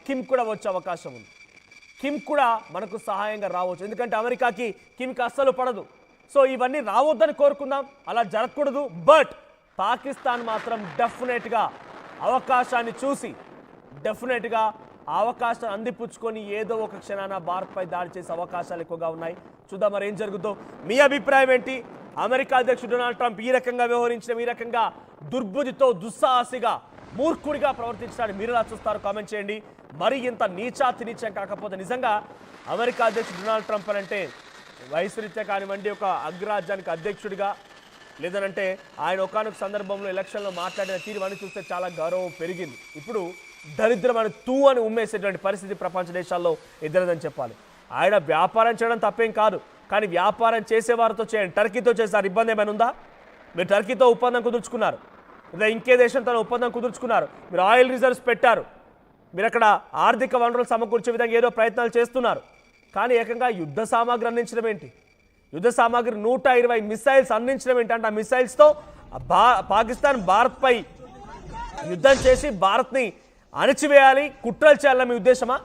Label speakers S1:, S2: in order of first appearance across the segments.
S1: Kim కూడా వచ్చే అవకాశం ఉంది. కిమ్ కూడా మనకు సహాయంగా రావచ్చు, ఎందుకంటే అమెరికాకి కిమ్కి అస్సలు పడదు. సో ఇవన్నీ రావద్దని కోరుకుందాం, అలా జరగకూడదు. బట్ పాకిస్తాన్ మాత్రం డెఫినెట్గా అవకాశాన్ని చూసి డెఫినెట్గా ఆ అవకాశాన్ని అందిపుచ్చుకొని ఏదో ఒక క్షణాన భారత్పై దాడి చేసే అవకాశాలు ఎక్కువగా ఉన్నాయి. చూద్దాం మరి ఏం జరుగుతుందో. మీ అభిప్రాయం ఏంటి? అమెరికా అధ్యక్షుడు డొనాల్డ్ ట్రంప్ ఈ రకంగా వ్యవహరించడం, ఈ రకంగా దుర్బుద్ధితో దుస్సాహసిగా మూర్ఖుడిగా ప్రవర్తించడానికి మీరు ఎలా చూస్తారు? కామెంట్ చేయండి. మరి ఇంత నీచాతి నీచం కాకపోతే నిజంగా అమెరికా అధ్యక్షుడు డొనాల్డ్ ట్రంప్ అంటే వయసు రీత్యా కానివ్వండి, ఒక అగ్రరాజ్యానికి అధ్యక్షుడిగా, లేదనంటే ఆయన ఒకానొక సందర్భంలో ఎలక్షన్లో మాట్లాడిన తీరువన్నీ చూస్తే చాలా గౌరవం పెరిగింది. ఇప్పుడు దరిద్రమైన తూ అని ఉమ్మేసేటువంటి పరిస్థితి ప్రపంచ దేశాల్లో ఎదురదని చెప్పాలి. ఆయన వ్యాపారం చేయడం తప్పేం కాదు, కానీ వ్యాపారం చేసేవారితో చేయండి. టర్కీతో చేశారు, ఇబ్బంది ఏమైనా ఉందా? మీరు టర్కీతో ఒప్పందం కుదుర్చుకున్నారు, లేదా ఇంకే దేశంతో ఒప్పందం కుదుర్చుకున్నారు, మీరు ఆయిల్ రిజర్వ్స్ పెట్టారు, మీరు అక్కడ ఆర్థిక వనరులు సమకూర్చే విధంగా ఏదో ప్రయత్నాలు చేస్తున్నారు. కానీ ఏకంగా యుద్ధ సామాగ్రి అందించడం ఏంటి? యుద్ధ సామాగ్రి 120 మిసైల్స్ అందించడం ఏంటంటే ఆ మిసైల్స్తో పాకిస్తాన్ భారత్పై యుద్ధం చేసి భారత్ని అణచివేయాలి, కుట్రలు చేయాలని మీ ఉద్దేశమా?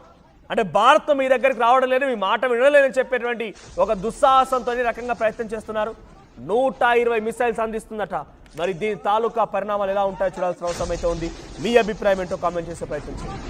S1: అంటే భారత్ మీ దగ్గరికి రావడం లేదు, మీ మాట వినలేదని చెప్పేటువంటి ఒక దుస్సాహసంతో రకంగా ప్రయత్నం చేస్తున్నారు. 120 మిసైల్స్ అందిస్తుందట. మరి దీని తాలూకా పరిణామాలు ఎలా ఉంటాయో చూడాల్సిన అవసరం అయితే ఉంది. మీ అభిప్రాయం ఏంటో కామెంట్ చేసే ప్రయత్నం చేయండి.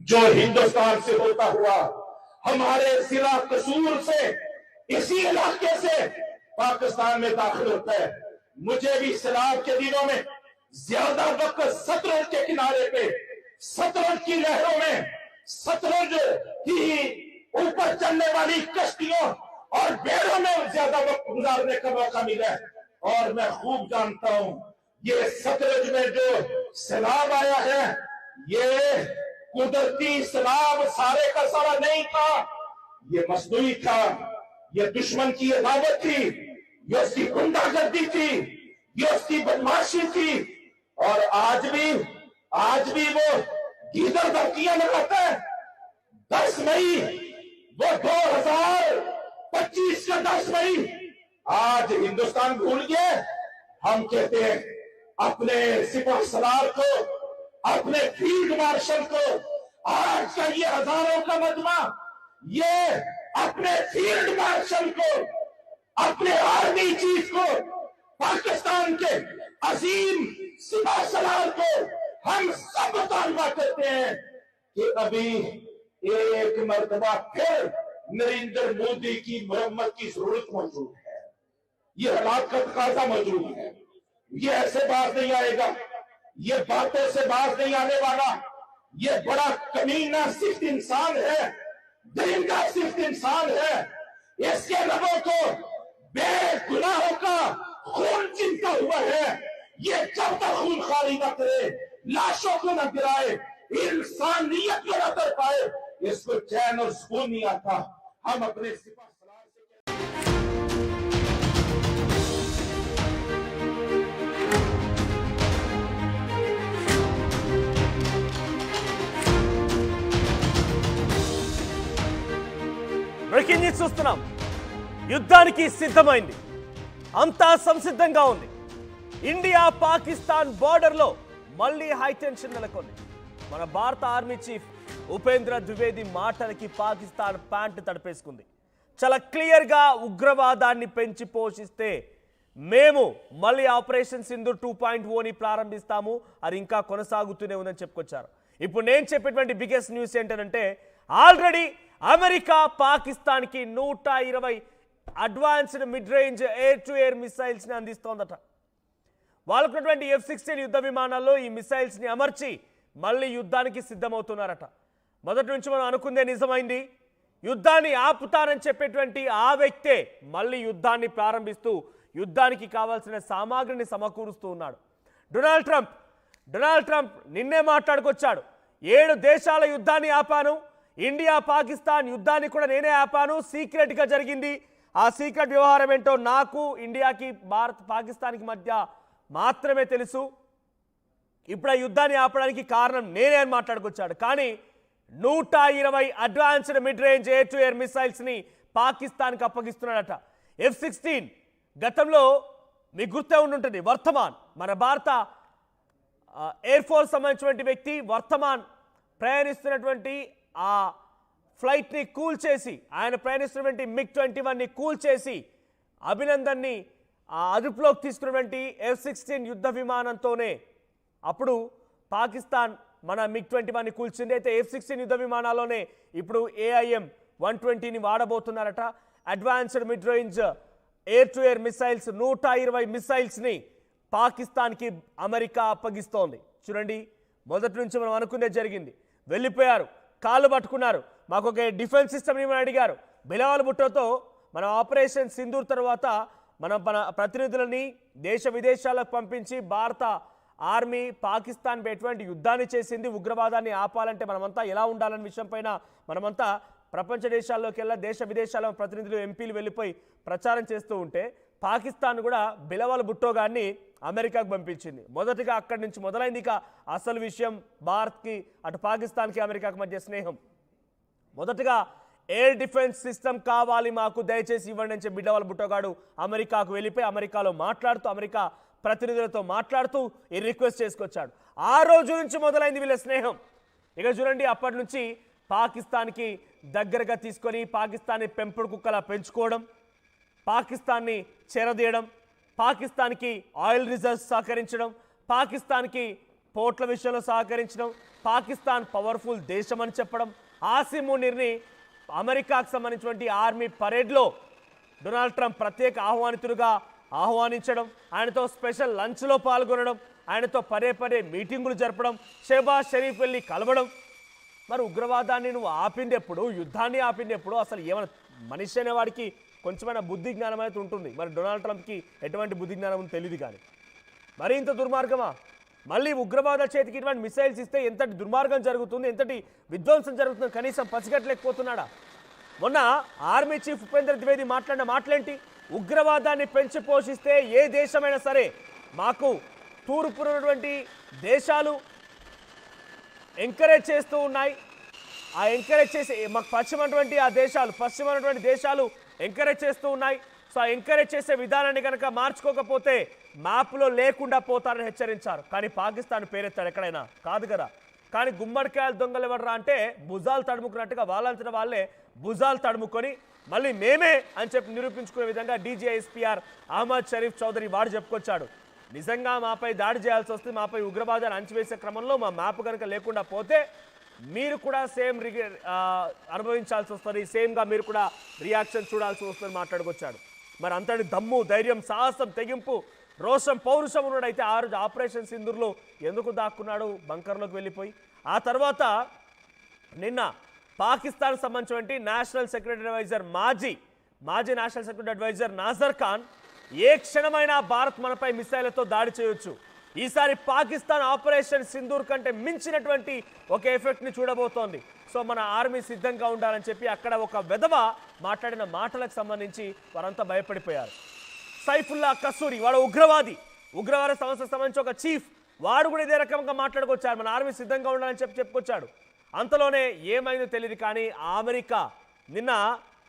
S2: जो हिंदुस्तान से होता हुआ हमारे जिला कसूर से इसी इलाके से पाकिस्तान में दाखिल होता है। मुझे भी सैलाब के दिनों में ज्यादा वक्त सतलुज के किनारे पे, सतलुज की लहरों में, सतलुज की ऊपर चलने वाली कश्तियों और बेड़ों में ज्यादा वक्त गुजारने का मौका मिला है। और मैं खूब जानता हूं ये सतलुज में जो सैलाब आया है, ये कुदरती सैलाब सारे का सारा नहीं था, ये मसनूई था, ये दुश्मन की अदावत थी, ये उसकी गुंडागर्दी थी, ये उसकी बदमाशी थी। और आज भी वो गीदड़ धमकियां लगाता है। 10 मई वो 2025 का 10 मई आज हिंदुस्तान भूल गए। हम कहते हैं अपने सिपाह सलार को, अपने फील्ड मार्शल को, आज का ये हजारों का मजमा, ये अपने फील्ड मार्शल को, अपने आर्मी चीफ को, पाकिस्तान के अजीम सिपाह सलार को हम सब मुतालबा करते हैं कि अभी एक मर्तबा फिर नरेंद्र मोदी की मुरम्मत की जरूरत मौजूद है। ये हालात का तकाजा मौजूद है। ये ऐसे बात नहीं आएगा, ये बातों से बात नहीं आने वाला। ये बड़ा कमीना सिर्फ इंसान है, दरिंदा सिर्फ इंसान है। इसके लबों को बेगुनाहों का खून चिंता हुआ है। ये जब तक खून खाली न करे, लाशों को न गिराए, इंसानियत को न कर पाए, इसको चैन और सुकून नहीं आता। हम अपने सिपा सलार से
S1: బ్రేకింగ్ న్యూస్ చూస్తున్నాం. యుద్ధానికి సిద్ధమైంది, అంతా సంసిద్ధంగా ఉంది. ఇండియా పాకిస్తాన్ బోర్డర్లో మళ్ళీ హై టెన్షన్ నెలకొంది. మన భారత ఆర్మీ చీఫ్ ఉపేంద్ర ద్వివేది మాటలకి పాకిస్తాన్ ప్యాంటు తడిపేసుకుంది. చాలా క్లియర్గా ఉగ్రవాదాన్ని పెంచి పోషిస్తే మేము మళ్ళీ ఆపరేషన్ సింధూర్ 2.0ని ప్రారంభిస్తాము, అది ఇంకా కొనసాగుతూనే ఉందని చెప్పుకొచ్చారు. ఇప్పుడు నేను చెప్పేటువంటి బిగ్గెస్ట్ న్యూస్ ఏంటంటే ఆల్రెడీ అమెరికా పాకిస్తాన్కి 120 advanced mid range air to air మిసైల్స్ని అందిస్తోందట. వాళ్ళకున్నటువంటి F-16 యుద్ధ విమానాల్లో ఈ మిసైల్స్ని అమర్చి మళ్ళీ యుద్ధానికి సిద్ధమవుతున్నారట. మొదటి నుంచి మనం అనుకుందే నిజమైంది. యుద్ధాన్ని ఆపుతారని చెప్పేటువంటి ఆ వ్యక్తే మళ్ళీ యుద్ధాన్ని ప్రారంభిస్తూ యుద్ధానికి కావాల్సిన సామాగ్రిని సమకూరుస్తూ ఉన్నాడు. డొనాల్డ్ ట్రంప్ నిన్నే మాట్లాడుకొచ్చాడు. 7 దేశాల యుద్ధాన్ని ఆపాను, ఇండియా పాకిస్తాన్ యుద్ధాన్ని కూడా నేనే ఆపాను, సీక్రెట్గా జరిగింది. ఆ సీక్రెట్ వ్యవహారం ఏంటో నాకు, ఇండియాకి, పాకిస్తాన్కి మధ్య మాత్రమే తెలుసు. ఇప్పుడు ఆ యుద్ధాన్ని ఆపడానికి కారణం నేనే అని మాట్లాడుకొచ్చాడు. కానీ 120 advanced mid range air to air మిసైల్స్ని పాకిస్తాన్కి అప్పగిస్తున్నాడట. F-16 గతంలో మీకు గుర్తే ఉండుంటుంది, వర్ధమాన్, మన భారత ఎయిర్ ఫోర్స్ సంబంధించినటువంటి వ్యక్తి వర్ధమాన్ ప్రయాణిస్తున్నటువంటి ఆ ఫ్లైట్ని కూల్చేసి, ఆయన ప్రయాణిస్తున్నటువంటి MiG-21ని కూల్చేసి అభినందన్ని అదుపులోకి తీసుకున్నటువంటి F-16 యుద్ధ విమానంతోనే అప్పుడు పాకిస్తాన్ మన MiG-21ని కూల్చింది. అయితే F-16 యుద్ధ విమానాల్లోనే ఇప్పుడు AIM-120ని వాడబోతున్నారట. Advanced mid range air to air missiles 120 మిసైల్స్ని పాకిస్తాన్కి అమెరికా అప్పగిస్తోంది. చూడండి, మొదటి నుంచి మనం అనుకునే జరిగింది. వెళ్ళిపోయారు, కాళ్ళు పట్టుకున్నారు, మాకు ఒక డిఫెన్స్ సిస్టమ్ ఏమని అడిగారు. బిలావల్ భుట్టోతో మన ఆపరేషన్ సింధూర్ తర్వాత మన ప్రతినిధులని దేశ విదేశాలకు పంపించి భారత ఆర్మీ పాకిస్తాన్ ఎటువంటి యుద్ధాన్ని చేసింది, ఉగ్రవాదాన్ని ఆపాలంటే మనమంతా ఎలా ఉండాలనే విషయం పైన మనమంతా ప్రపంచ దేశాల్లోకి వెళ్ళా దేశ విదేశాల ప్రతినిధులు, ఎంపీలు వెళ్ళిపోయి ప్రచారం చేస్తూ ఉంటే పాకిస్తాన్ కూడా బిలావల్ భుట్టో గారిని అమెరికాకు పంపించింది. మొదటిగా అక్కడి నుంచి మొదలైంది ఇక అసలు విషయం. భారత్కి, అటు పాకిస్తాన్కి అమెరికాకి మధ్య స్నేహం. మొదటగా ఎయిర్ డిఫెన్స్ సిస్టమ్ కావాలి మాకు, దయచేసి ఇవ్వండి అని చెప్పి బిలావల్ భుట్టో గారు అమెరికాకు వెళ్ళిపోయి అమెరికాలో మాట్లాడుతూ, అమెరికా ప్రతినిధులతో మాట్లాడుతూ ఈ రిక్వెస్ట్ చేసుకొచ్చాడు. ఆ రోజు నుంచి మొదలైంది వీళ్ళ స్నేహం. ఇక చూడండి, అప్పటి నుంచి పాకిస్తాన్కి దగ్గరగా తీసుకొని పాకిస్తాన్ని పెంపుడు కుక్కలా పెంచుకోవడం, పాకిస్తాన్ని చెరదీయడం, పాకిస్తాన్కి ఆయిల్ రిజర్వ్స్ సహకరించడం, పాకిస్తాన్కి పోర్ట్ల విషయంలో సహకరించడం, పాకిస్తాన్ పవర్ఫుల్ దేశం అని చెప్పడం, ఆసిమ్ మునీర్ని అమెరికాకు సంబంధించినటువంటి ఆర్మీ పరేడ్లో డొనాల్డ్ ట్రంప్ ప్రత్యేక ఆహ్వానితుడిగా ఆహ్వానించడం, ఆయనతో స్పెషల్ లంచ్లో పాల్గొనడం, ఆయనతో పదే మీటింగులు జరపడం, షెహబాజ్ షరీఫ్ వెళ్ళి కలవడం. మరి ఉగ్రవాదాన్ని నువ్వు ఆపింది ఎప్పుడు, యుద్ధాన్ని ఆపింది ఎప్పుడు? అసలు ఏమైనా మనిషి అనేవాడికి కొంచెమైనా బుద్ధి జ్ఞానం అయితే ఉంటుంది. మరి డొనాల్డ్ ట్రంప్కి ఎటువంటి బుద్ధి జ్ఞానం తెలియదు. కానీ మరి ఇంత దుర్మార్గమా? మళ్ళీ ఉగ్రవాద చేతికి ఇటువంటి మిసైల్స్ ఇస్తే ఎంతటి దుర్మార్గం జరుగుతుంది, ఎంతటి విధ్వంసం జరుగుతుంది కనీసం పసిగట్టలేకపోతున్నాడా? మొన్న ఆర్మీ చీఫ్ ఉపేంద్ర ద్వివేది మాట్లాడిన మాటలేంటి? ఉగ్రవాదాన్ని పెంచి పోషిస్తే ఏ దేశమైనా సరే మాకు తూర్పునటువంటి దేశాలు ఎంకరేజ్ చేస్తూ ఉన్నాయి. ఆ ఎంకరేజ్ చేసి మాకు పశ్చిమటువంటి దేశాలు ఎంకరేజ్ చేస్తూ ఉన్నాయి. సో ఆ ఎంకరేజ్ చేసే విధానాన్ని కనుక మార్చుకోకపోతే మ్యాప్లో లేకుండా పోతారని హెచ్చరించారు. కానీ పాకిస్తాన్ పేరెత్తాడు ఎక్కడైనా? కాదు కదా. కానీ గుమ్మడికాయలు దొంగలు ఎవడరా అంటే భుజాలు తడుముకున్నట్టుగా వాళ్ళంతట వాళ్ళే భుజాలు తడుముకొని మళ్ళీ మేమే అని చెప్పి నిరూపించుకునే విధంగా DGSPR అహ్మద్ షరీఫ్ చౌదరి వాడు చెప్పుకొచ్చాడు. నిజంగా మాపై దాడి చేయాల్సి వస్తే, మాపై ఉగ్రవాదాన్ని అంచివేసే క్రమంలో మా మ్యాప్ కనుక లేకుండా పోతే మీరు కూడా సేమ్ అనుభవించాల్సి వస్తుంది, సేమ్గా మీరు కూడా రియాక్షన్ చూడాల్సి వస్తుంది మాట్లాడుకొచ్చాడు. మరి అంతటి దమ్ము, ధైర్యం, సాహసం, తెగింపు, రోషం, పౌరుషం ఉన్నాడైతే ఆ రోజు ఆపరేషన్ సింధూర్లో ఎందుకు దాక్కున్నాడు బంకర్లోకి వెళ్ళిపోయి? ఆ తర్వాత నిన్న పాకిస్తాన్ సంబంధించినటువంటి నేషనల్ సెక్యూరిటీ అడ్వైజర్ మాజీ national security adviser Nasser Khan ఏ క్షణమైనా భారత్ మనపై మిసైళ్లతో దాడి చేయొచ్చు, ఈసారి పాకిస్తాన్ ఆపరేషన్ సింధూర్ కంటే మించినటువంటి ఒక ఎఫెక్ట్ని చూడబోతోంది, సో మన ఆర్మీ సిద్ధంగా ఉండాలని చెప్పి అక్కడ ఒక వెధవ మాట్లాడిన మాటలకు సంబంధించి వారంతా భయపడిపోయారు. సైఫుల్లా కసూరి వాడు ఉగ్రవాద సంస్థకు సంబంధించి ఒక చీఫ్, వాడు కూడా ఇదే రకంగా మాట్లాడుకొచ్చాడు, మన ఆర్మీ సిద్ధంగా ఉండాలని చెప్పుకొచ్చాడు. అంతలోనే ఏమైందో తెలియదు. కానీ అమెరికా నిన్న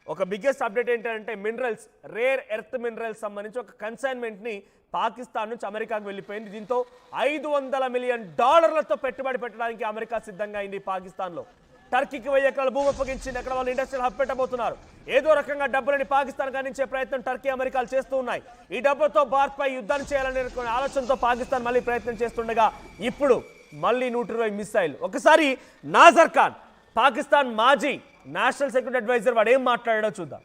S1: ఒక బిగ్గెస్ట్ అప్డేట్ ఏంటంటే మినరల్స్, రేర్ ఎర్త్ మినరల్స్ సంబంధించి ఒక కన్సైన్మెంట్ని పాకిస్తాన్ నుంచి అమెరికాకు వెళ్ళిపోయింది. దీంతో $500 మిలియన్ పెట్టుబడి పెట్టడానికి అమెరికా సిద్ధంగా అయింది పాకిస్తాన్లో. టర్కీకి 1000 ఎకరాల భూమి అప్పగించింది. అక్కడ వాళ్ళు ఇండస్ట్రియల్ హబ్ పెట్టబోతున్నారు. ఏదో రకంగా డబ్బులని పాకిస్తాన్ అందించే ప్రయత్నం టర్కీ అమెరికాలు చేస్తూ ఉన్నాయి. ఈ డబ్బుతో భారత్పై యుద్ధం చేయాలనే ఆలోచనతో పాకిస్తాన్ మళ్ళీ ప్రయత్నం చేస్తుండగా ఇప్పుడు మళ్ళీ 120 మిసైల్. ఒకసారి నాజర్ ఖాన్, పాకిస్తాన్ మాజీ నేషనల్ సెక్యూరిటీ అడ్వైజర్, వాడు ఏం మాట్లాడాడో చూద్దాం.